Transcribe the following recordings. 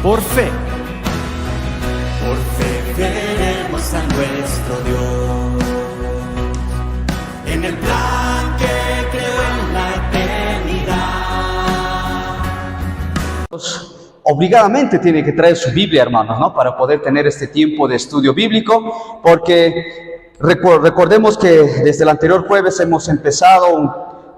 Por fe veremos a nuestro Dios en el plan que creó en la eternidad. Obligadamente tiene que traer su Biblia, hermanos, ¿no? Para poder tener este tiempo de estudio bíblico, porque recordemos que desde el anterior jueves hemos empezado un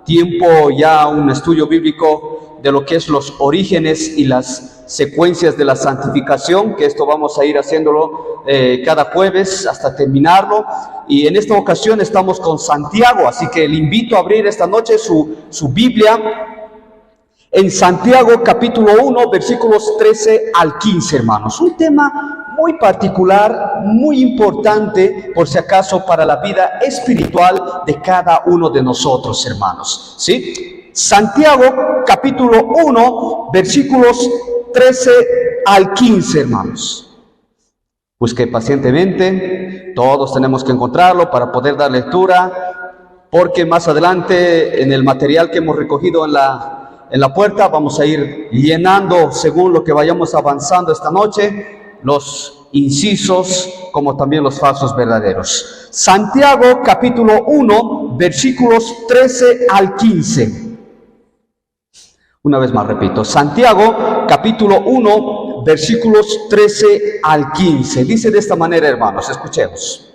tiempo ya, un estudio bíblico de lo que es los orígenes y las secuencias de la santificación, que esto vamos a ir haciéndolo cada jueves hasta terminarlo, y en esta ocasión estamos con Santiago, así que le invito a abrir esta noche su Biblia en Santiago capítulo 1, versículos 13 al 15, hermanos. Un tema muy particular, muy importante, por si acaso, para la vida espiritual de cada uno de nosotros, hermanos. ¿Sí? Santiago capítulo 1, versículos 13 al 15, hermanos. Busque pacientemente, todos tenemos que encontrarlo para poder dar lectura, porque más adelante en el material que hemos recogido en la puerta vamos a ir llenando, según lo que vayamos avanzando esta noche, los incisos como también los falsos verdaderos. Santiago capítulo 1, versículos 13 al 15. Una vez más repito, Santiago capítulo 1, versículos 13 al 15. Dice de esta manera, hermanos, escuchemos.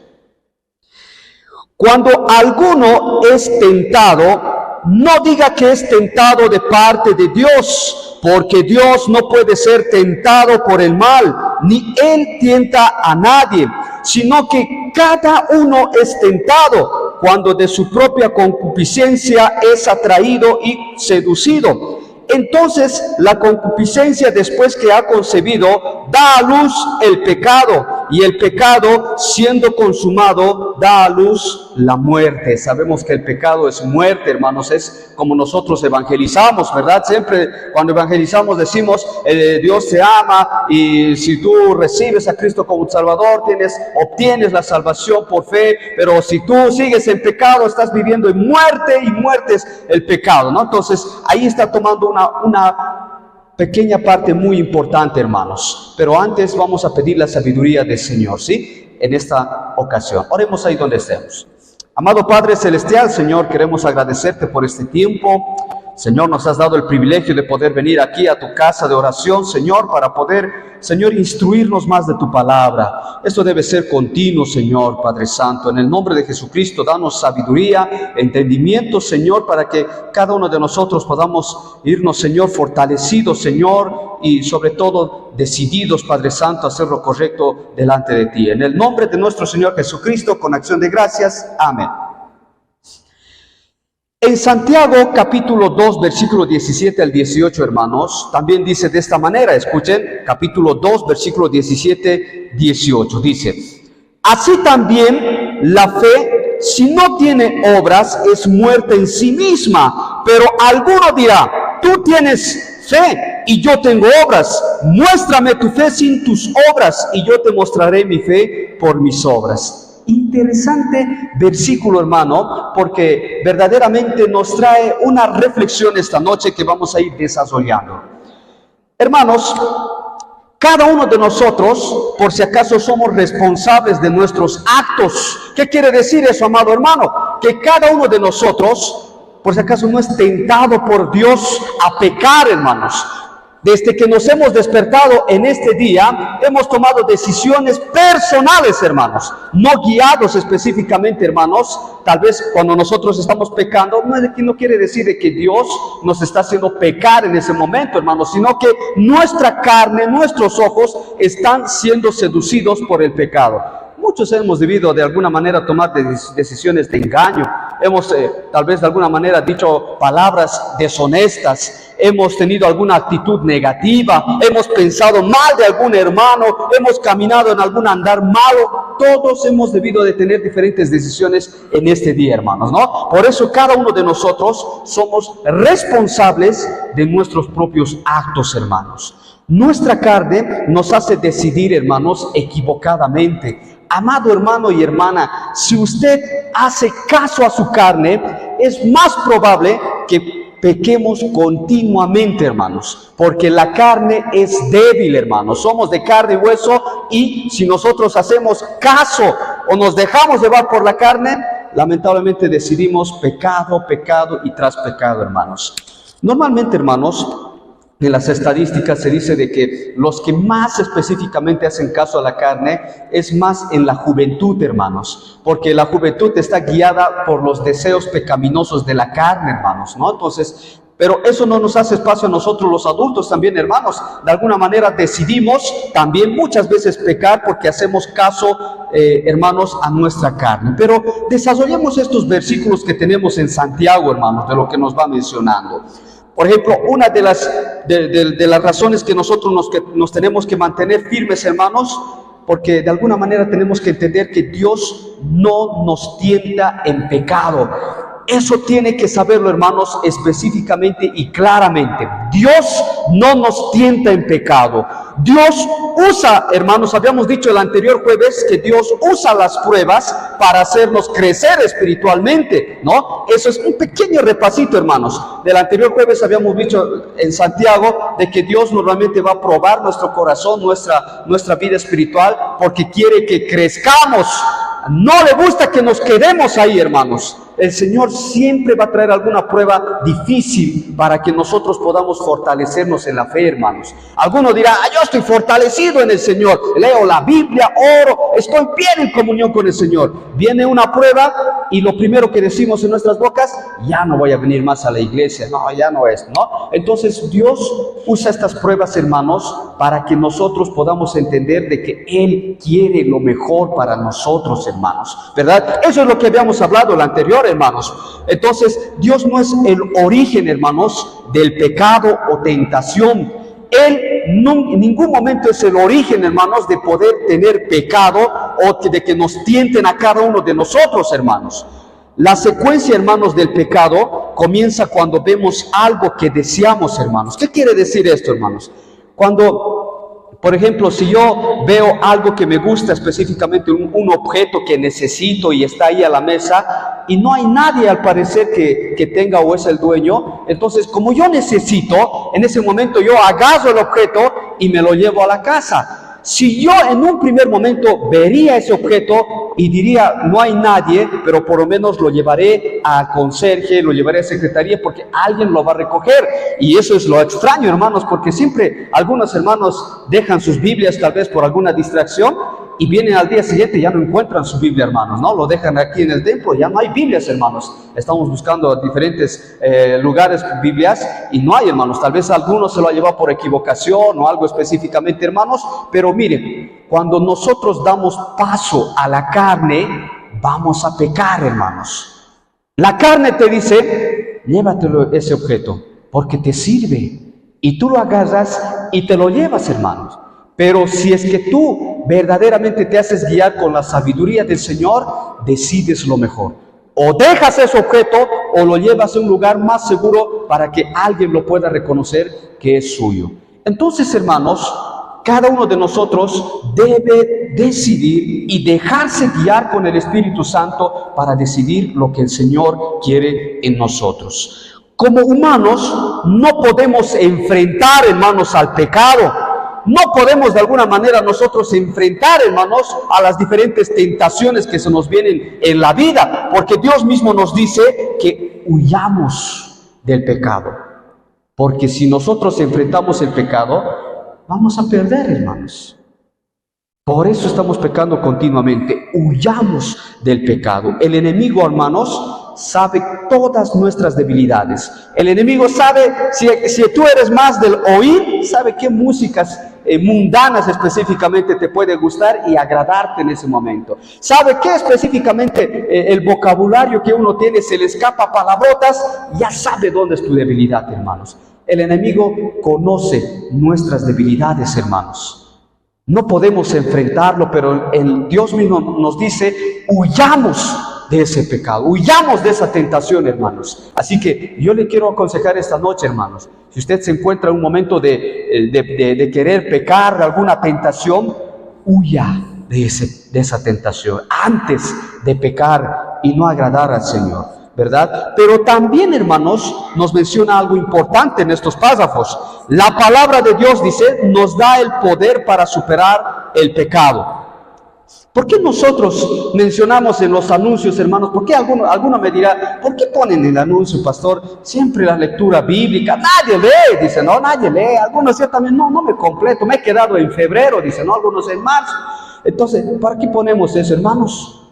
Cuando alguno es tentado, no diga que es tentado de parte de Dios, porque Dios no puede ser tentado por el mal, ni Él tienta a nadie, sino que cada uno es tentado cuando de su propia concupiscencia es atraído y seducido. Entonces la concupiscencia, después que ha concebido, da a luz el pecado, y el pecado, siendo consumado, da a luz la muerte. Sabemos que el pecado es muerte, hermanos. Es como nosotros evangelizamos, ¿verdad? Siempre cuando evangelizamos decimos, Dios te ama, y si tú recibes a Cristo como Salvador, obtienes la salvación por fe. Pero si tú sigues en pecado, estás viviendo en muerte, y muerte es el pecado, ¿no? Entonces ahí está tomando una pequeña parte muy importante, hermanos. Pero antes vamos a pedir la sabiduría del Señor, ¿sí? En esta ocasión. Oremos ahí donde estemos. Amado Padre Celestial, Señor, queremos agradecerte por este tiempo. Señor, nos has dado el privilegio de poder venir aquí a tu casa de oración, Señor, para poder, Señor, instruirnos más de tu palabra. Esto debe ser continuo, Señor, Padre Santo. En el nombre de Jesucristo, danos sabiduría, entendimiento, Señor, para que cada uno de nosotros podamos irnos, Señor, fortalecidos, Señor, y sobre todo decididos, Padre Santo, a hacer lo correcto delante de ti. En el nombre de nuestro Señor Jesucristo, con acción de gracias. Amén. En Santiago capítulo 2, versículo 17 al 18, hermanos, también dice de esta manera, escuchen, capítulo 2, versículo 17, 18, dice: así también la fe, si no tiene obras, es muerta en sí misma. Pero alguno dirá, tú tienes fe y yo tengo obras. Muéstrame tu fe sin tus obras y yo te mostraré mi fe por mis obras. Interesante versículo, hermano, porque verdaderamente nos trae una reflexión esta noche que vamos a ir desarrollando. Hermanos, cada uno de nosotros, por si acaso, somos responsables de nuestros actos. ¿Qué quiere decir eso, amado hermano? Que cada uno de nosotros, por si acaso, no es tentado por Dios a pecar, hermanos. Desde que nos hemos despertado en este día, hemos tomado decisiones personales, hermanos, no guiados específicamente, hermanos. Tal vez cuando nosotros estamos pecando, no quiere decir de que Dios nos está haciendo pecar en ese momento, hermanos, sino que nuestra carne, nuestros ojos están siendo seducidos por el pecado. Muchos hemos debido de alguna manera tomar decisiones de engaño. Hemos tal vez de alguna manera dicho palabras deshonestas. Hemos tenido alguna actitud negativa. Hemos pensado mal de algún hermano. Hemos caminado en algún andar malo. Todos hemos debido de tener diferentes decisiones en este día, hermanos, ¿no? Por eso cada uno de nosotros somos responsables de nuestros propios actos, hermanos. Nuestra carne nos hace decidir, hermanos, equivocadamente. Amado hermano y hermana, si usted hace caso a su carne, es más probable que pequemos continuamente, hermanos, porque la carne es débil, hermanos. Somos de carne y hueso, y si nosotros hacemos caso o nos dejamos llevar por la carne, lamentablemente decidimos pecado, pecado y tras pecado, hermanos. Normalmente, hermanos, en las estadísticas se dice de que los que más específicamente hacen caso a la carne es más en la juventud, hermanos, porque la juventud está guiada por los deseos pecaminosos de la carne, hermanos, ¿no? Entonces, pero eso no nos hace espacio a nosotros los adultos también, hermanos. De alguna manera decidimos también muchas veces pecar porque hacemos caso, hermanos, a nuestra carne. Pero desarrollemos estos versículos que tenemos en Santiago, hermanos, de lo que nos va mencionando. Por ejemplo, una de las razones que nosotros nos tenemos que mantener firmes, hermanos, porque de alguna manera tenemos que entender que Dios no nos tienta en pecado. Eso tiene que saberlo, hermanos, específicamente y claramente. Dios no nos tienta en pecado. Dios usa, hermanos, habíamos dicho el anterior jueves que Dios usa las pruebas para hacernos crecer espiritualmente, ¿no? Eso es un pequeño repasito, hermanos. Del anterior jueves habíamos dicho en Santiago de que Dios normalmente va a probar nuestro corazón, nuestra vida espiritual, porque quiere que crezcamos. No le gusta que nos quedemos ahí, hermanos. El Señor siempre va a traer alguna prueba difícil para que nosotros podamos fortalecernos en la fe, hermanos. Alguno dirá, yo estoy fortalecido en el Señor, leo la Biblia, oro, estoy bien en comunión con el Señor. Viene una prueba y lo primero que decimos en nuestras bocas, ya no voy a venir más a la iglesia, no, ya no es, ¿no? Entonces Dios usa estas pruebas, hermanos, para que nosotros podamos entender de que Él quiere lo mejor para nosotros, hermanos, ¿verdad? Eso es lo que habíamos hablado el anterior, hermanos. Entonces, Dios no es el origen, hermanos, del pecado o tentación. Él en ningún momento es el origen, hermanos, de poder tener pecado o de que nos tienten a cada uno de nosotros, hermanos. La secuencia, hermanos, del pecado comienza cuando vemos algo que deseamos, hermanos. ¿Qué quiere decir esto, hermanos? Cuando, por ejemplo, si yo veo algo que me gusta, específicamente un objeto que necesito y está ahí a la mesa y no hay nadie al parecer que tenga o es el dueño, entonces como yo necesito, en ese momento yo agarro el objeto y me lo llevo a la casa. Si yo en un primer momento vería ese objeto y diría, no hay nadie, pero por lo menos lo llevaré a conserje, lo llevaré a secretaría porque alguien lo va a recoger. Y eso es lo extraño, hermanos, porque siempre algunos hermanos dejan sus Biblias tal vez por alguna distracción y vienen al día siguiente y ya no encuentran su Biblia, hermanos, ¿no? Lo dejan aquí en el templo, ya no hay Biblias, hermanos. Estamos buscando diferentes lugares Biblias y no hay, hermanos. Tal vez algunos se lo ha llevado por equivocación o algo específicamente, hermanos. Pero miren, cuando nosotros damos paso a la carne, vamos a pecar, hermanos. La carne te dice, llévatelo ese objeto porque te sirve. Y tú lo agarras y te lo llevas, hermanos. Pero si es que tú verdaderamente te haces guiar con la sabiduría del Señor, decides lo mejor. O dejas ese objeto o lo llevas a un lugar más seguro para que alguien lo pueda reconocer que es suyo. Entonces, hermanos, cada uno de nosotros debe decidir y dejarse guiar con el Espíritu Santo para decidir lo que el Señor quiere en nosotros. Como humanos no podemos enfrentar, hermanos, al pecado. No podemos de alguna manera nosotros enfrentar, hermanos, a las diferentes tentaciones que se nos vienen en la vida, porque Dios mismo nos dice que huyamos del pecado. Porque si nosotros enfrentamos el pecado, vamos a perder, hermanos. Por eso estamos pecando continuamente. Huyamos del pecado. El enemigo, hermanos, sabe todas nuestras debilidades. El enemigo sabe, si tú eres más del oír, sabe qué músicas mundanas específicamente te puede gustar y agradarte en ese momento. Sabe qué específicamente el vocabulario que uno tiene se le escapa palabrotas, ya sabe dónde es tu debilidad, hermanos. El enemigo conoce nuestras debilidades, hermanos. No podemos enfrentarlo, pero el Dios mismo nos dice, huyamos de ese pecado, huyamos de esa tentación, hermanos. Así que yo le quiero aconsejar esta noche, hermanos, si usted se encuentra en un momento de querer pecar, de alguna tentación, huya de esa tentación antes de pecar y no agradar al Señor. ¿verdad? Pero también, hermanos, nos menciona algo importante en estos párrafos. La palabra de Dios, dice, nos da el poder para superar el pecado. ¿Por qué nosotros mencionamos en los anuncios, hermanos? ¿Por qué alguno me dirá, ¿por qué ponen en el anuncio, pastor, siempre la lectura bíblica? Nadie lee, dice, no, nadie lee. Algunos decían también, no me completo, me he quedado en febrero, dice, no, algunos en marzo. Entonces, ¿para qué ponemos eso, hermanos?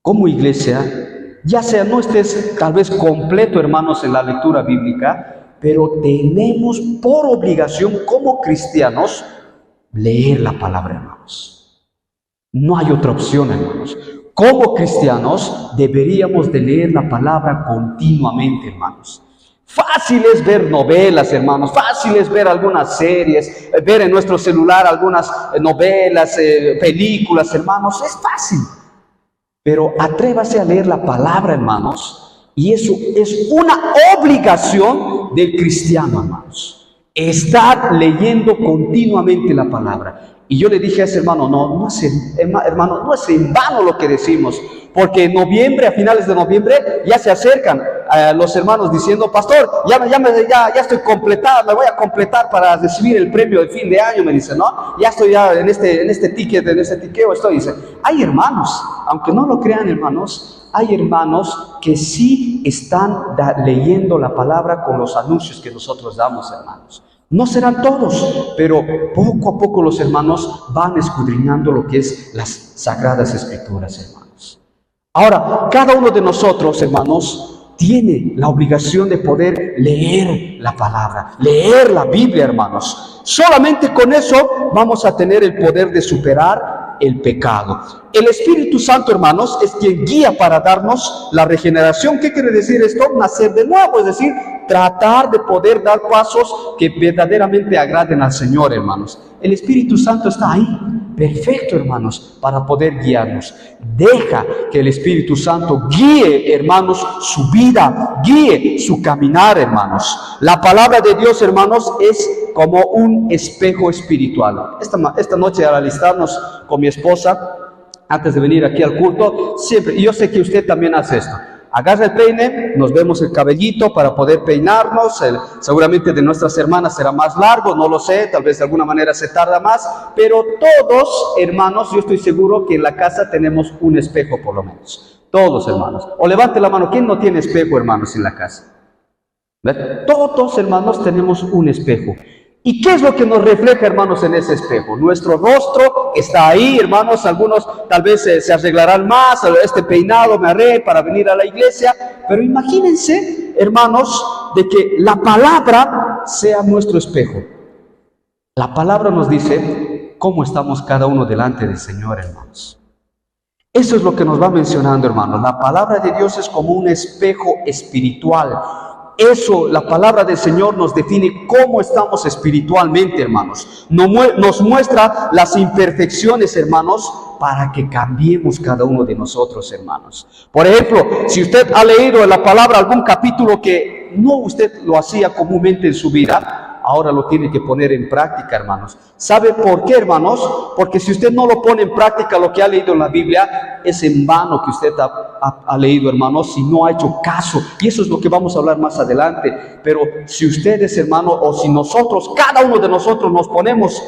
Como iglesia, ya sea no estés tal vez completo, hermanos, en la lectura bíblica, pero tenemos por obligación como cristianos leer la palabra, hermanos. No hay otra opción, hermanos. Como cristianos deberíamos de leer la palabra continuamente, hermanos. Fácil es ver novelas, hermanos. Fácil es ver algunas series, ver en nuestro celular algunas novelas, películas, hermanos. Es fácil. Pero atrévase a leer la palabra, hermanos. Y eso es una obligación del cristiano, hermanos. Estar leyendo continuamente la palabra. Y yo le dije a ese hermano, no es en vano lo que decimos, porque en noviembre, a finales de noviembre, ya se acercan los hermanos diciendo, pastor, ya estoy completada, me voy a completar para recibir el premio de fin de año, me dice, ¿no? Ya estoy ya en este tiqueo estoy, dice. Hay hermanos, aunque no lo crean, hermanos, hay hermanos que sí están leyendo la palabra con los anuncios que nosotros damos, hermanos. No serán todos, pero poco a poco los hermanos van escudriñando lo que es las Sagradas Escrituras, hermanos. Ahora, cada uno de nosotros, hermanos, tiene la obligación de poder leer la palabra, leer la Biblia, hermanos. Solamente con eso vamos a tener el poder de superar el pecado. El Espíritu Santo, hermanos, es quien guía para darnos la regeneración. ¿Qué quiere decir esto? Nacer de nuevo, es decir, tratar de poder dar pasos que verdaderamente agraden al Señor, hermanos. El Espíritu Santo está ahí, perfecto, hermanos, para poder guiarnos. Deja que el Espíritu Santo guíe, hermanos, su vida, guíe su caminar, hermanos. La palabra de Dios, hermanos, es como un espejo espiritual. Esta noche, al alistarnos con mi esposa, antes de venir aquí al culto, siempre, y yo sé que usted también hace esto, agarra el peine, nos vemos el cabellito para poder peinarnos, seguramente de nuestras hermanas será más largo, no lo sé, tal vez de alguna manera se tarda más, pero todos, hermanos, yo estoy seguro que en la casa tenemos un espejo por lo menos, todos, hermanos, o levante la mano, ¿quién no tiene espejo, hermanos, en la casa? ¿Ven? Todos, hermanos, tenemos un espejo. ¿Y qué es lo que nos refleja, hermanos, en ese espejo? Nuestro rostro está ahí, hermanos, algunos tal vez se arreglarán más, este peinado me haré para venir a la iglesia, pero imagínense, hermanos, de que la palabra sea nuestro espejo. La palabra nos dice cómo estamos cada uno delante del Señor, hermanos. Eso es lo que nos va mencionando, hermanos. La palabra de Dios es como un espejo espiritual. Eso, la palabra del Señor nos define cómo estamos espiritualmente, hermanos. Nos muestra las imperfecciones, hermanos, para que cambiemos cada uno de nosotros, hermanos. Por ejemplo, si usted ha leído en la palabra algún capítulo que no usted lo hacía comúnmente en su vida, ahora lo tiene que poner en práctica, hermanos. ¿Sabe por qué, hermanos? Porque si usted no lo pone en práctica lo que ha leído en la Biblia, es en vano que usted ha leído, hermanos, si no ha hecho caso. Y eso es lo que vamos a hablar más adelante. Pero si ustedes, hermanos, o si nosotros, cada uno de nosotros nos ponemos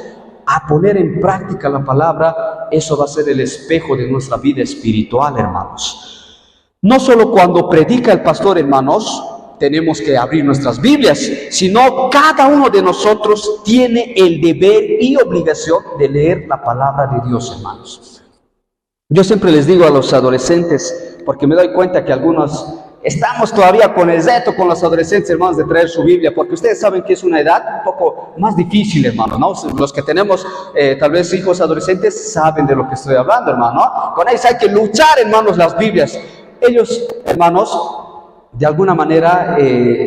a poner en práctica la palabra, eso va a ser el espejo de nuestra vida espiritual, hermanos. No solo cuando predica el pastor, hermanos, tenemos que abrir nuestras Biblias, sino cada uno de nosotros tiene el deber y obligación de leer la palabra de Dios, hermanos. Yo siempre les digo a los adolescentes, porque me doy cuenta que algunos estamos todavía con el reto con los adolescentes, hermanos, de traer su Biblia, porque ustedes saben que es una edad un poco más difícil, hermanos, ¿no? Los que tenemos tal vez hijos adolescentes saben de lo que estoy hablando, hermano, ¿no? Con ellos hay que luchar, hermanos, las Biblias. Ellos, hermanos, de alguna manera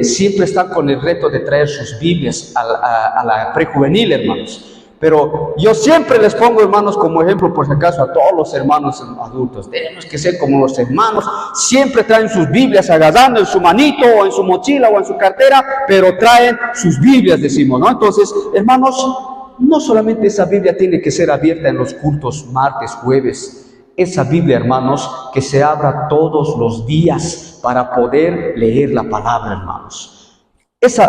siempre están con el reto de traer sus Biblias a la prejuvenil, hermanos. Pero yo siempre les pongo, hermanos, como ejemplo, por si acaso, a todos los hermanos adultos. Tenemos que ser como los hermanos. Siempre traen sus Biblias agarrando en su manito, o en su mochila, o en su cartera, pero traen sus Biblias, decimos, ¿no? Entonces, hermanos, no solamente esa Biblia tiene que ser abierta en los cultos martes, jueves. Esa Biblia, hermanos, que se abra todos los días para poder leer la palabra, hermanos.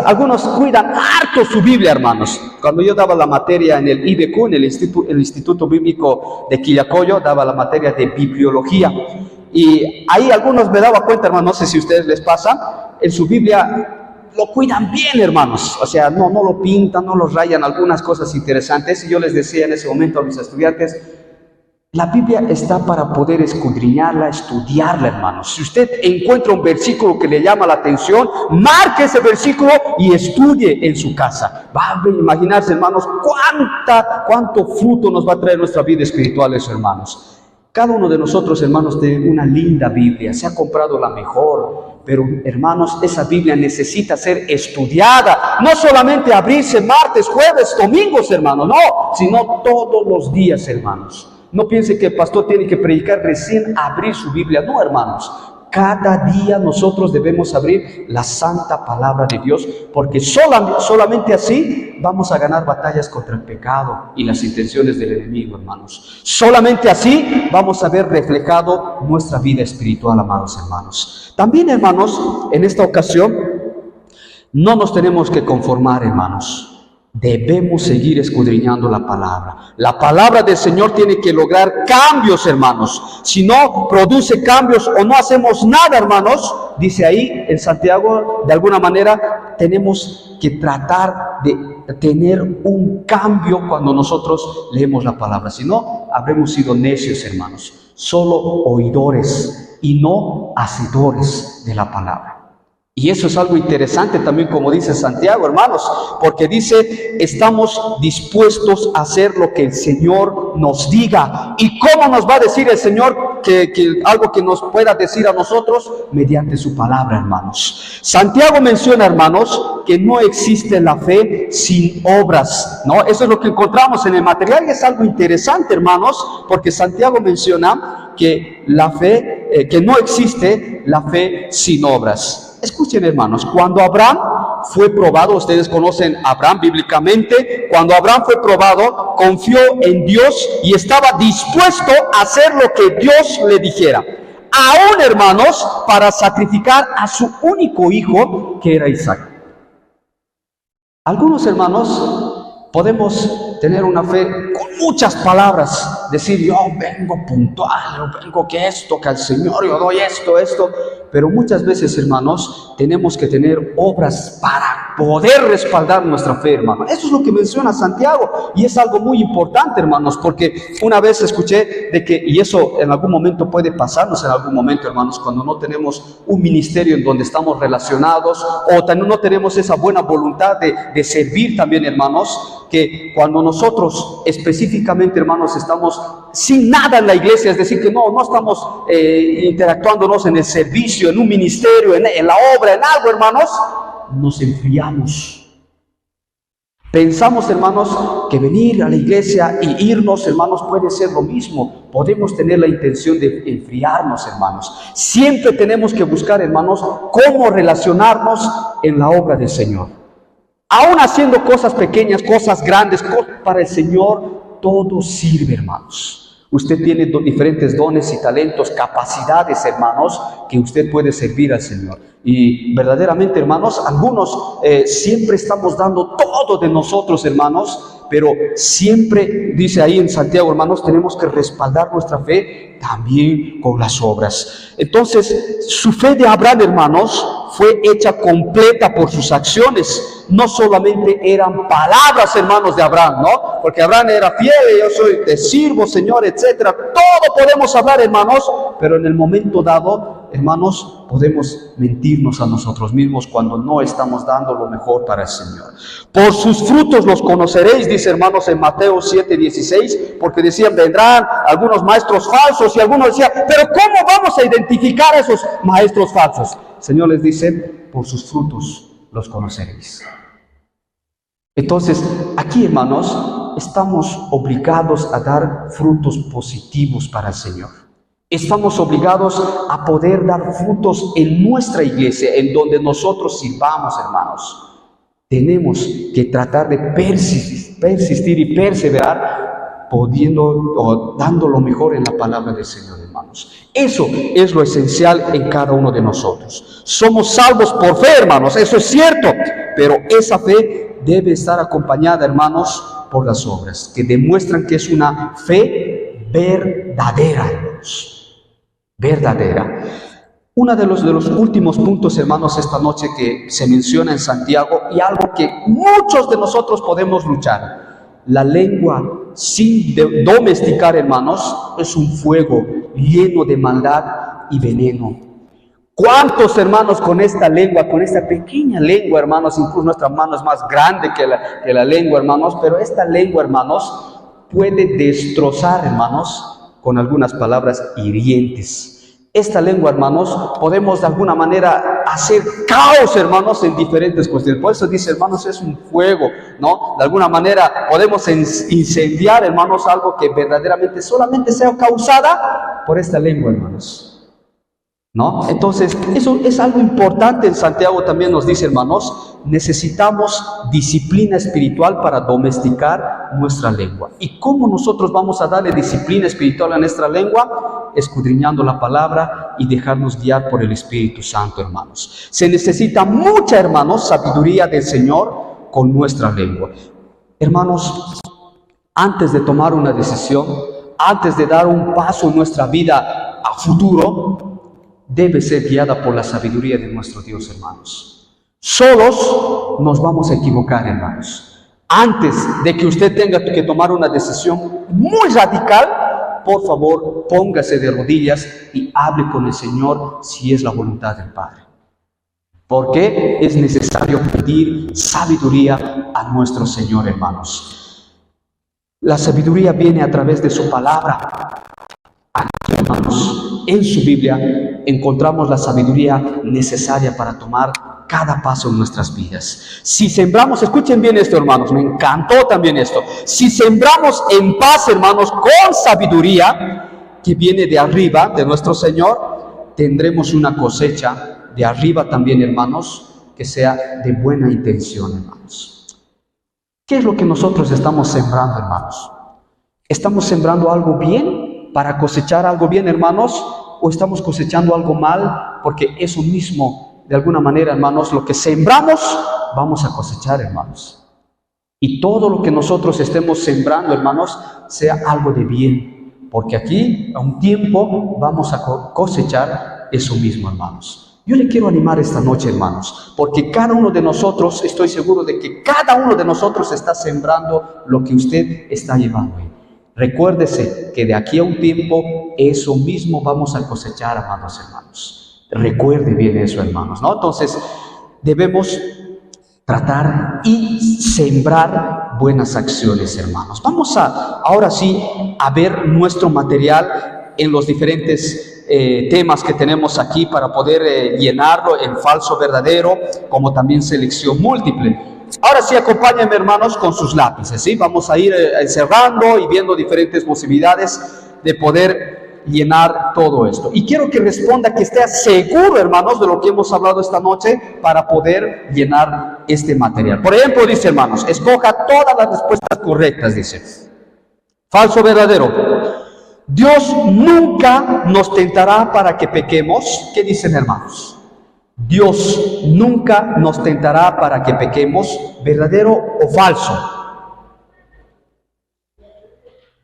Algunos cuidan harto su Biblia, hermanos. Cuando yo daba la materia en el IBQ, en el Instituto Bíblico de Quillacollo, daba la materia de bibliología. Y ahí algunos me daba cuenta, hermanos, no sé si a ustedes les pasa, en su Biblia lo cuidan bien, hermanos. O sea, no lo pintan, no lo rayan, algunas cosas interesantes. Y yo les decía en ese momento a mis estudiantes, la Biblia está para poder escudriñarla, estudiarla, hermanos. Si usted encuentra un versículo que le llama la atención, marque ese versículo y estudie en su casa. Va a imaginarse, hermanos, cuánto fruto nos va a traer nuestra vida espiritual, eso, hermanos. Cada uno de nosotros, hermanos, tiene una linda Biblia. Se ha comprado la mejor. Pero, hermanos, esa Biblia necesita ser estudiada. No solamente abrirse martes, jueves, domingos, hermanos. No, sino todos los días, hermanos. No piense que el pastor tiene que predicar recién abrir su Biblia. No, hermanos. Cada día nosotros debemos abrir la santa palabra de Dios, porque solamente así vamos a ganar batallas contra el pecado y las intenciones del enemigo, hermanos. Solamente así vamos a ver reflejado nuestra vida espiritual, amados hermanos. También, hermanos, en esta ocasión no nos tenemos que conformar, hermanos. Debemos seguir escudriñando la palabra. La palabra del Señor tiene que lograr cambios, hermanos. Si no produce cambios o no hacemos nada, hermanos, dice ahí en Santiago, de alguna manera tenemos que tratar de tener un cambio cuando nosotros leemos la palabra. Si no, habremos sido necios, hermanos, solo oidores y no hacedores de la palabra. Y eso es algo interesante también, como dice Santiago, hermanos, porque dice, estamos dispuestos a hacer lo que el Señor nos diga. ¿Y cómo nos va a decir el Señor que algo que nos pueda decir a nosotros? Mediante su palabra, hermanos. Santiago menciona, hermanos, que no existe la fe sin obras, ¿no? Eso es lo que encontramos en el material y es algo interesante, hermanos, porque Santiago menciona que la fe, que no existe la fe sin obras. Escuchen, hermanos, cuando Abraham fue probado, ustedes conocen a Abraham bíblicamente, cuando Abraham fue probado, confió en Dios y estaba dispuesto a hacer lo que Dios le dijera. Aún, hermanos, para sacrificar a su único hijo, que era Isaac. Algunos, hermanos, podemos tener una fe con muchas palabras, decir, yo vengo puntual, yo vengo que esto, que al Señor yo doy esto, pero muchas veces, hermanos, tenemos que tener obras para poder respaldar nuestra fe, hermano. Eso es lo que menciona Santiago y es algo muy importante, hermanos, porque una vez escuché de que, y eso en algún momento puede pasarnos en algún momento, hermanos, cuando no tenemos un ministerio en donde estamos relacionados o también no tenemos esa buena voluntad de servir también, hermanos, que cuando nosotros específicamente, hermanos, estamos sin nada en la iglesia, es decir, que no estamos interactuándonos en el servicio, en un ministerio, en la obra, en algo, hermanos, nos enfriamos. Pensamos, hermanos, que venir a la iglesia y irnos, hermanos, puede ser lo mismo. Podemos tener la intención de enfriarnos, hermanos. Siempre tenemos que buscar, hermanos, cómo relacionarnos en la obra del Señor. Aún haciendo cosas pequeñas, cosas grandes, para el Señor, todo sirve, hermanos. Usted tiene diferentes dones y talentos, capacidades, hermanos, que usted puede servir al Señor. Y verdaderamente, hermanos, algunos siempre estamos dando todo de nosotros, hermanos, pero siempre, dice ahí en Santiago, hermanos, tenemos que respaldar nuestra fe también con las obras. Entonces, su fe de Abraham, hermanos, fue hecha completa por sus acciones. No solamente eran palabras, hermanos, de Abraham, ¿no? Porque Abraham era fiel, te sirvo, Señor, etcétera. Todo podemos hablar, hermanos, pero en el momento dado, hermanos, podemos mentirnos a nosotros mismos cuando no estamos dando lo mejor para el Señor. Por sus frutos los conoceréis, dice, hermanos, en Mateo 7:16, porque decían, vendrán algunos maestros falsos, y algunos decían, pero ¿cómo vamos a identificar a esos maestros falsos? El Señor les dice, por sus frutos los conoceréis. Entonces, aquí, hermanos, estamos obligados a dar frutos positivos para el Señor. Estamos obligados a poder dar frutos en nuestra iglesia, en donde nosotros sirvamos, hermanos. Tenemos que tratar de persistir y perseverar pudiendo o dando lo mejor en la palabra del Señor, hermanos. Eso es lo esencial en cada uno de nosotros. Somos salvos por fe, hermanos, eso es cierto, pero esa fe debe estar acompañada, hermanos, por las obras, que demuestran que es una fe verdadera, hermanos, verdadera. Uno de los últimos puntos, hermanos, esta noche que se menciona en Santiago, y algo que muchos de nosotros podemos luchar: la lengua sin domesticar, hermanos, es un fuego lleno de maldad y veneno. ¿Cuántos, hermanos, con esta lengua, con esta pequeña lengua, hermanos, incluso nuestra mano es más grande que la lengua, hermanos, pero esta lengua, hermanos, puede destrozar, hermanos, con algunas palabras hirientes. Esta lengua, hermanos, podemos de alguna manera hacer caos, hermanos, en diferentes cuestiones. Por eso dice, hermanos, es un fuego, ¿no? De alguna manera podemos incendiar, hermanos, algo que verdaderamente solamente sea causada por esta lengua, hermanos, ¿no? Entonces, eso es algo importante. En Santiago también nos dice, hermanos, necesitamos disciplina espiritual para domesticar nuestra lengua. ¿Y cómo nosotros vamos a darle disciplina espiritual a nuestra lengua? Escudriñando la palabra y dejarnos guiar por el Espíritu Santo, hermanos. Se necesita mucha, hermanos, sabiduría del Señor con nuestra lengua. Hermanos, antes de tomar una decisión, antes de dar un paso en nuestra vida a futuro, debe ser guiada por la sabiduría de nuestro Dios, hermanos. Solos nos vamos a equivocar, hermanos. Antes de que usted tenga que tomar una decisión muy radical, por favor, póngase de rodillas y hable con el Señor si es la voluntad del Padre. Porque es necesario pedir sabiduría a nuestro Señor, hermanos. La sabiduría viene a través de su palabra. Aquí, hermanos, en su Biblia encontramos la sabiduría necesaria para tomar cada paso en nuestras vidas. Si sembramos, escuchen bien esto, hermanos, me encantó también esto. Si sembramos en paz, hermanos, con sabiduría que viene de arriba, de nuestro Señor, tendremos una cosecha de arriba también, hermanos, que sea de buena intención, hermanos. ¿Qué es lo que nosotros estamos sembrando, hermanos? ¿Estamos sembrando algo bien para cosechar algo bien, hermanos? ¿O estamos cosechando algo mal? Porque eso mismo, de alguna manera, hermanos, lo que sembramos, vamos a cosechar, hermanos. Y todo lo que nosotros estemos sembrando, hermanos, sea algo de bien. Porque aquí, a un tiempo, vamos a cosechar eso mismo, hermanos. Yo le quiero animar esta noche, hermanos, porque cada uno de nosotros, estoy seguro de que cada uno de nosotros está sembrando lo que usted está llevando. Recuérdese que de aquí a un tiempo, eso mismo vamos a cosechar, amados hermanos. Recuerde bien eso, hermanos, ¿no? Entonces, debemos tratar y sembrar buenas acciones, hermanos. Vamos ahora sí a ver nuestro material en los diferentes temas que tenemos aquí para poder llenarlo en falso, verdadero, como también selección múltiple. Ahora sí, acompáñenme, hermanos, con sus lápices, ¿sí? Vamos a ir cerrando y viendo diferentes posibilidades de poder llenar todo esto. Y quiero que responda, que esté seguro, hermanos, de lo que hemos hablado esta noche para poder llenar este material. Por ejemplo, dice, hermanos, escoja todas las respuestas correctas, dice. Falso, verdadero. Dios nunca nos tentará para que pequemos. ¿Qué dicen, hermanos? Dios nunca nos tentará para que pequemos. ¿Verdadero o falso?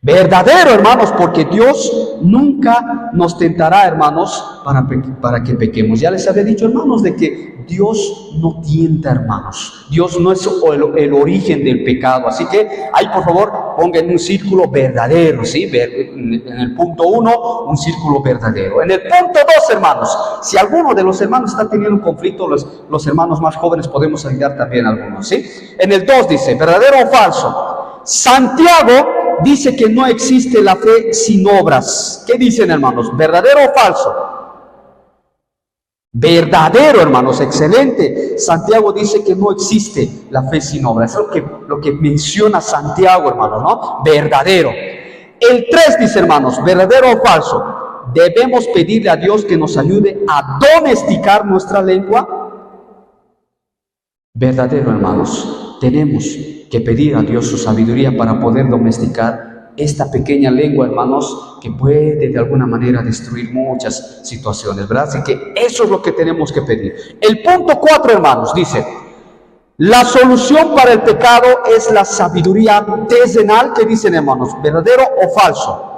Verdadero, hermanos, porque Dios nunca nos tentará, hermanos, para que pequemos. Ya les había dicho, hermanos, de que Dios no tienta, hermanos. Dios no es el origen del pecado. Así que ahí, por favor, pongan un círculo verdadero, ¿sí? En el punto 1, un círculo verdadero. En el punto 2, hermanos, si alguno de los hermanos está teniendo un conflicto, los hermanos más jóvenes podemos ayudar también a algunos, ¿sí? En el 2 dice, ¿verdadero o falso? Santiago dice que no existe la fe sin obras. ¿Qué dicen, hermanos? ¿Verdadero o falso? Verdadero, hermanos, excelente. Santiago dice que no existe la fe sin obras. Es lo que menciona Santiago, hermanos, ¿no? Verdadero. El 3 dice, hermanos, ¿verdadero o falso? Debemos pedirle a Dios que nos ayude a domesticar nuestra lengua. Verdadero, hermanos. Tenemos que pedir a Dios su sabiduría para poder domesticar esta pequeña lengua, hermanos, que puede de alguna manera destruir muchas situaciones, ¿verdad? Así que eso es lo que tenemos que pedir. El punto 4, hermanos, dice: la solución para el pecado es la sabiduría terrenal. ¿Qué dicen, hermanos? ¿Verdadero o falso?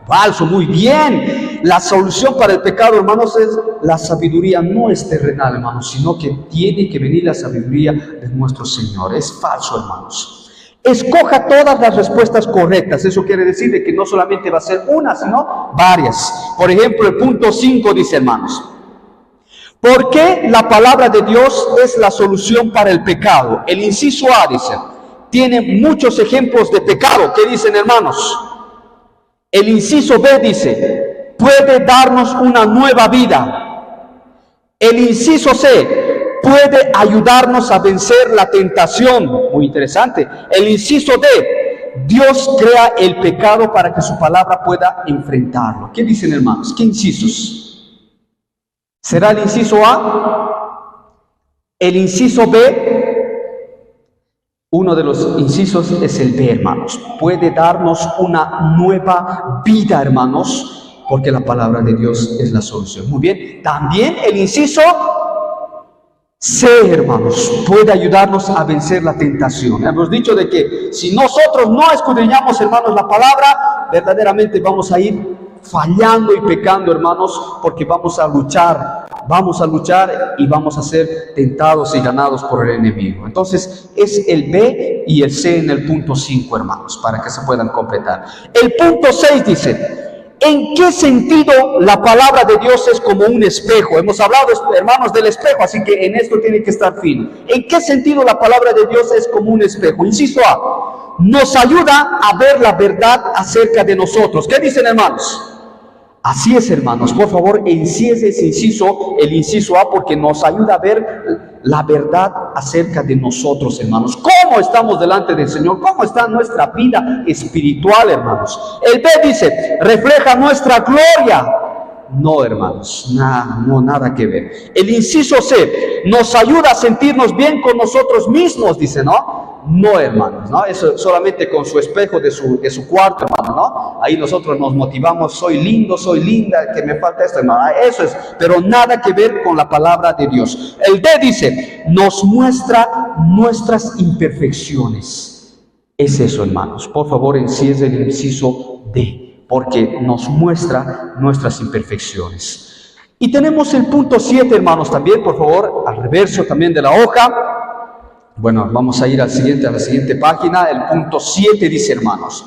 Falso, muy bien. La solución para el pecado, hermanos, es la sabiduría, no es terrenal, hermanos, sino que tiene que venir la sabiduría de nuestro Señor. Es falso, hermanos. Escoja todas las respuestas correctas. Eso quiere decir de que no solamente va a ser una, sino varias. Por ejemplo, el punto 5 dice, hermanos: ¿por qué la palabra de Dios es la solución para el pecado? El inciso A dice, tiene muchos ejemplos de pecado. ¿Qué dicen, hermanos? El inciso B dice, puede darnos una nueva vida. El inciso C, puede ayudarnos a vencer la tentación. Muy interesante. El inciso D, Dios crea el pecado para que su palabra pueda enfrentarlo. ¿Qué dicen, hermanos? ¿Qué incisos? ¿Será el inciso A? El inciso B. Uno de los incisos es el B, hermanos. Puede darnos una nueva vida, hermanos, porque la palabra de Dios es la solución. Muy bien. También el inciso C, hermanos, puede ayudarnos a vencer la tentación. Hemos dicho de que si nosotros no escudriñamos, hermanos, la palabra, verdaderamente vamos a ir fallando y pecando, hermanos, porque vamos a luchar y vamos a ser tentados y ganados por el enemigo. Entonces es el B y el C en el punto 5, hermanos, para que se puedan completar. El punto 6 dice: ¿en qué sentido la palabra de Dios es como un espejo? Hemos hablado, hermanos, del espejo, así que en esto tiene que estar fino. ¿En qué sentido la palabra de Dios es como un espejo? Inciso A, nos ayuda a ver la verdad acerca de nosotros. ¿Qué dicen, hermanos? Así es, hermanos. Por favor, encierre ese inciso, el inciso A, porque nos ayuda a ver la verdad acerca de nosotros, hermanos. ¿Cómo estamos delante del Señor? ¿Cómo está nuestra vida espiritual, hermanos? El B dice, refleja nuestra gloria. No, hermanos, nada que ver. El inciso C, nos ayuda a sentirnos bien con nosotros mismos, dice, ¿no? No, hermanos, ¿no? Eso solamente con su espejo de su cuarto, hermano, ¿no? Ahí nosotros nos motivamos, soy lindo, soy linda, que me falta esto, hermano. Eso es, pero nada que ver con la palabra de Dios. El D dice, nos muestra nuestras imperfecciones. Es eso, hermanos. Por favor, encierre el inciso D, porque nos muestra nuestras imperfecciones. Y tenemos el punto 7, hermanos, también, por favor, al reverso también de la hoja. Bueno, vamos a ir a la siguiente página. El punto 7 dice, hermanos,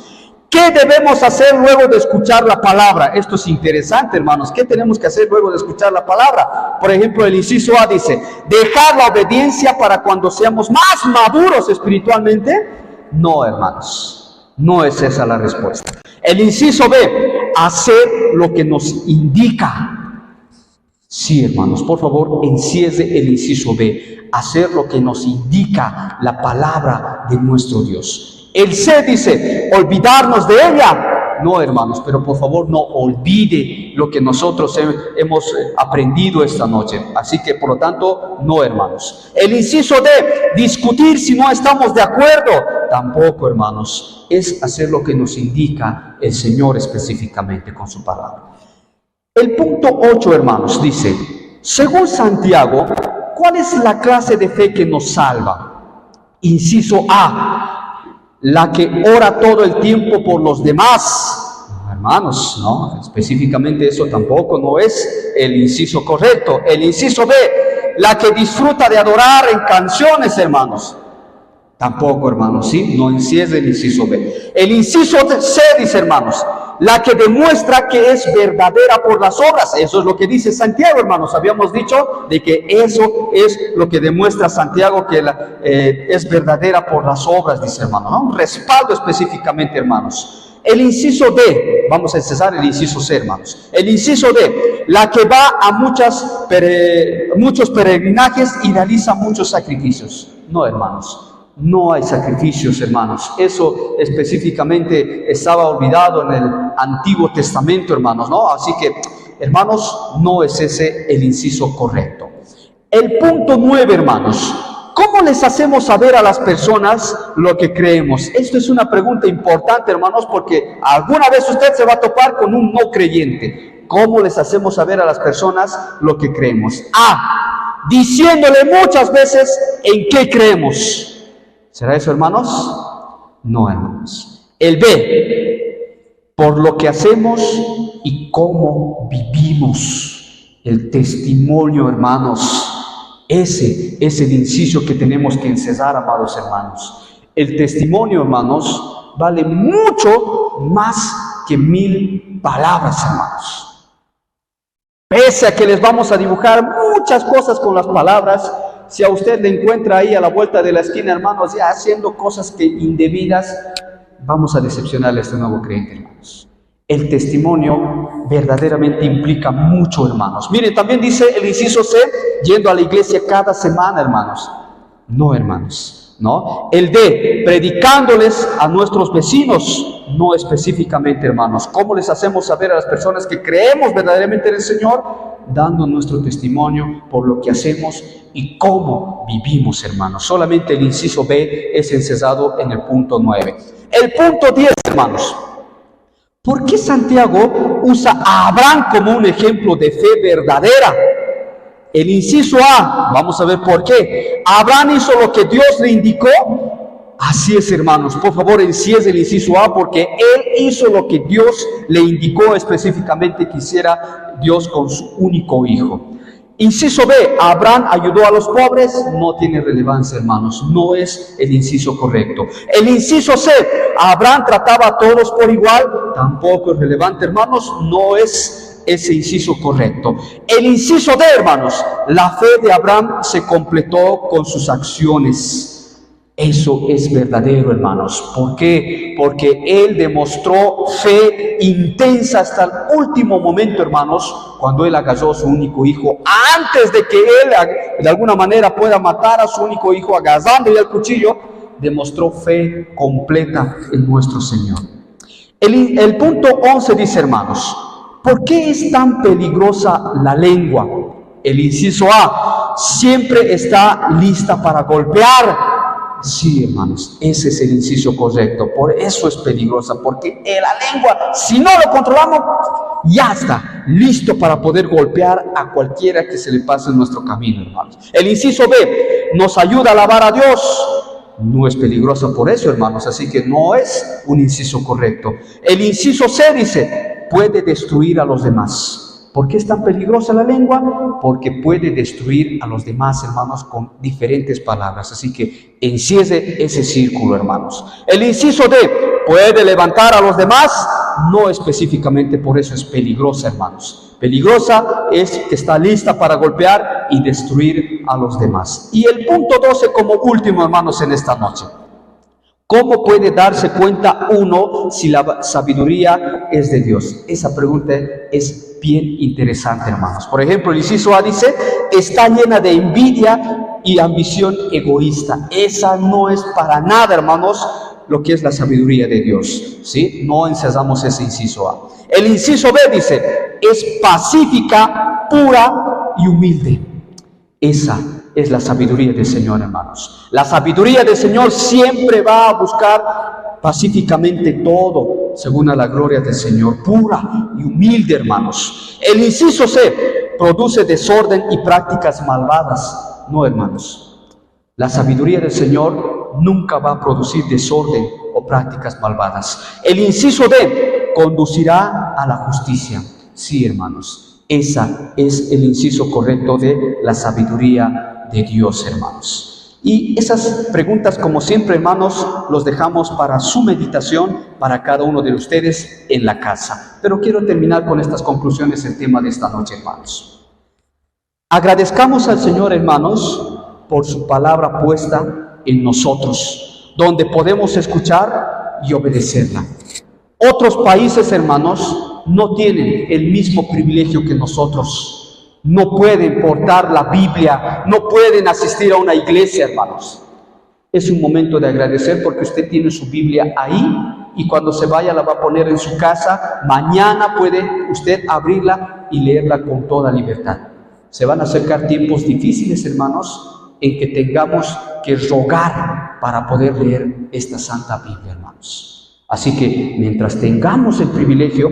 ¿qué debemos hacer luego de escuchar la palabra? Esto es interesante, hermanos. ¿Qué tenemos que hacer luego de escuchar la palabra? Por ejemplo, el inciso A dice, ¿dejar la obediencia para cuando seamos más maduros espiritualmente? No, hermanos, no es esa la respuesta. El inciso B, hacer lo que nos indica. Sí, hermanos, por favor, encierre el inciso B. Hacer lo que nos indica la palabra de nuestro Dios. El C dice, olvidarnos de ella. No, hermanos, pero por favor no olvide lo que nosotros hemos aprendido esta noche. Así que, por lo tanto, no, hermanos. El inciso D, discutir si no estamos de acuerdo. Tampoco, hermanos, es hacer lo que nos indica el Señor específicamente con su palabra. El punto 8, hermanos, dice, según Santiago, ¿cuál es la clase de fe que nos salva? Inciso A, la que ora todo el tiempo por los demás. No, hermanos, no, específicamente eso tampoco no es el inciso correcto. El inciso B, la que disfruta de adorar en canciones, hermanos. Tampoco, hermanos, ¿sí? No encierre el inciso B. El inciso C dice, hermanos, la que demuestra que es verdadera por las obras. Eso es lo que dice Santiago, hermanos. Habíamos dicho de que eso es lo que demuestra Santiago, que es verdadera por las obras, dice, hermano, ¿no? Un respaldo específicamente, hermanos. El inciso D, vamos a cesar el inciso C, hermanos. El inciso D, la que va a muchos peregrinajes y realiza muchos sacrificios. No, hermanos. No hay sacrificios, hermanos. Eso específicamente estaba olvidado en el Antiguo Testamento, hermanos, ¿no? Así que, hermanos, no es ese el inciso correcto. El punto 9, hermanos. ¿cómo les hacemos saber a las personas lo que creemos? Esto es una pregunta importante, hermanos, porque alguna vez usted se va a topar con un no creyente. ¿Cómo les hacemos saber a las personas lo que creemos? A, diciéndole muchas veces en qué creemos. ¿Será eso, hermanos? No, hermanos. El B, por lo que hacemos y cómo vivimos. El testimonio, hermanos. Ese es el inciso que tenemos que encesar, amados hermanos. El testimonio, hermanos, vale mucho más que 1000 palabras, hermanos. Pese a que les vamos a dibujar muchas cosas con las palabras, si a usted le encuentra ahí a la vuelta de la esquina, hermanos, ya haciendo cosas indebidas, vamos a decepcionarle a este nuevo creyente, hermanos. El testimonio verdaderamente implica mucho, hermanos. Miren, también dice el inciso C, yendo a la iglesia cada semana, hermanos. No, hermanos, no. El D, predicándoles a nuestros vecinos, no específicamente, hermanos. ¿Cómo les hacemos saber a las personas que creemos verdaderamente en el Señor? Dando nuestro testimonio por lo que hacemos y cómo vivimos, hermanos. Solamente el inciso B es encesado en el punto 9. El punto 10, hermanos. ¿Por qué Santiago usa a Abraham como un ejemplo de fe verdadera? El inciso A, vamos a ver por qué. Abraham hizo lo que Dios le indicó. Así es, hermanos, por favor enciende el inciso A, porque él hizo lo que Dios le indicó específicamente que hiciera Dios con su único hijo. Inciso B, Abraham ayudó a los pobres, no tiene relevancia, hermanos, no es el inciso correcto. El inciso C, Abraham trataba a todos por igual, tampoco es relevante, hermanos, no es ese inciso correcto. El inciso D, hermanos, la fe de Abraham se completó con sus acciones. Eso es verdadero, hermanos. ¿Por qué? Porque él demostró fe intensa hasta el último momento, hermanos, cuando él agarró a su único hijo, antes de que él de alguna manera pueda matar a su único hijo agarrándole el cuchillo, demostró fe completa en nuestro Señor. El punto 11 dice, hermanos, ¿por qué es tan peligrosa la lengua? El inciso A, siempre está lista para golpear. Sí, hermanos, ese es el inciso correcto. Por eso es peligrosa, porque la lengua, si no lo controlamos, ya está listo para poder golpear a cualquiera que se le pase en nuestro camino, hermanos. El inciso B nos ayuda a alabar a Dios. No es peligrosa por eso, hermanos, así que no es un inciso correcto. El inciso C dice, puede destruir a los demás. ¿Por qué es tan peligrosa la lengua? Porque puede destruir a los demás, hermanos, con diferentes palabras. Así que enciende ese círculo, hermanos. El inciso D, puede levantar a los demás. No específicamente por eso es peligrosa, hermanos. Peligrosa es que está lista para golpear y destruir a los demás. Y el punto 12 como último, hermanos, en esta noche. ¿Cómo puede darse cuenta uno si la sabiduría es de Dios? Esa pregunta es bien interesante, hermanos. Por ejemplo, el inciso A dice, está llena de envidia y ambición egoísta. Esa no es para nada, hermanos, lo que es la sabiduría de Dios, ¿sí? No encesamos ese inciso A. El inciso B dice, es pacífica, pura y humilde. Esa es la sabiduría del Señor, hermanos. La sabiduría del Señor siempre va a buscar pacíficamente todo, según a la gloria del Señor, pura y humilde, hermanos. El inciso C, produce desorden y prácticas malvadas. No, hermanos. La sabiduría del Señor nunca va a producir desorden o prácticas malvadas. El inciso D, conducirá a la justicia. Sí, hermanos. Esa es el inciso correcto de la sabiduría de Dios, hermanos. Y esas preguntas, como siempre, hermanos, los dejamos para su meditación, para cada uno de ustedes en la casa. Pero quiero terminar con estas conclusiones, el tema de esta noche, hermanos. Agradezcamos al Señor, hermanos, por su palabra puesta en nosotros, donde podemos escuchar y obedecerla. Otros países, hermanos, no tienen el mismo privilegio que nosotros. No pueden portar la Biblia, no pueden asistir a una iglesia, hermanos. Es un momento de agradecer porque usted tiene su Biblia ahí y cuando se vaya la va a poner en su casa. Mañana puede usted abrirla y leerla con toda libertad. Se van a acercar tiempos difíciles, hermanos, en que tengamos que rogar para poder leer esta Santa Biblia, hermanos. Así que mientras tengamos el privilegio,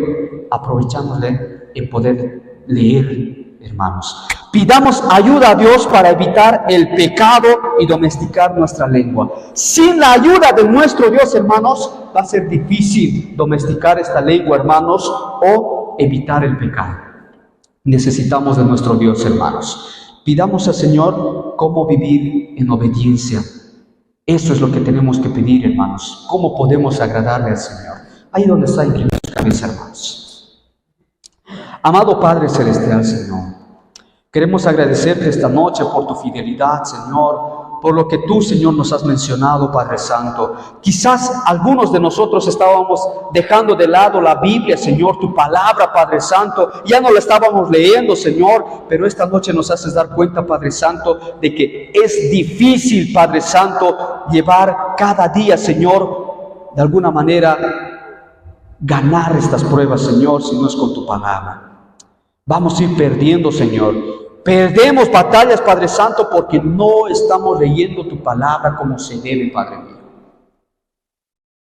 aprovechámosle en poder leer, hermanos. Pidamos ayuda a Dios para evitar el pecado y domesticar nuestra lengua. Sin la ayuda de nuestro Dios, hermanos, va a ser difícil domesticar esta lengua, hermanos, o evitar el pecado. Necesitamos de nuestro Dios, hermanos. Pidamos al Señor cómo vivir en obediencia. Eso es lo que tenemos que pedir, hermanos. ¿Cómo podemos agradarle al Señor? Ahí donde está, inclinado su cabeza, hermanos. Amado Padre Celestial, Señor, queremos agradecerte esta noche por tu fidelidad, Señor, por lo que tú, Señor, nos has mencionado, Padre Santo. Quizás algunos de nosotros estábamos dejando de lado la Biblia, Señor, tu palabra, Padre Santo. Ya no la estábamos leyendo, Señor, pero esta noche nos haces dar cuenta, Padre Santo, de que es difícil, Padre Santo, llevar cada día, Señor, de alguna manera, ganar estas pruebas, Señor, si no es con tu palabra. Vamos a ir perdiendo, Señor. Perdemos batallas, Padre Santo, porque no estamos leyendo tu palabra como se debe, Padre mío.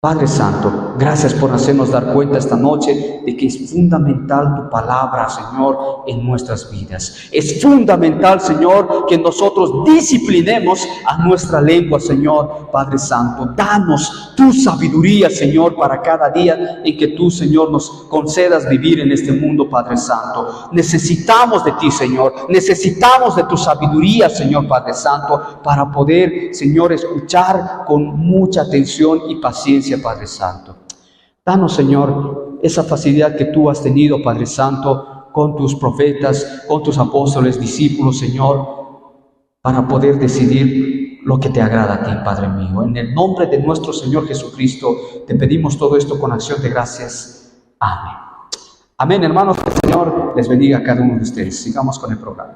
Padre Santo, gracias por hacernos dar cuenta esta noche de que es fundamental tu palabra, Señor, en nuestras vidas. Es fundamental, Señor, que nosotros disciplinemos a nuestra lengua, Señor. Padre Santo, danos tu sabiduría, Señor, para cada día en que tú, Señor, nos concedas vivir en este mundo, Padre Santo. Necesitamos de ti, Señor. Necesitamos de tu sabiduría, Señor, Padre Santo, para poder, Señor, escuchar con mucha atención y paciencia, Padre Santo. Danos, Señor, esa facilidad que tú has tenido, Padre Santo, con tus profetas, con tus apóstoles, discípulos, Señor, para poder decidir lo que te agrada a ti, Padre mío. En el nombre de nuestro Señor Jesucristo, te pedimos todo esto con acción de gracias. Amén. Amén, hermanos. Que el Señor les bendiga a cada uno de ustedes. Sigamos con el programa.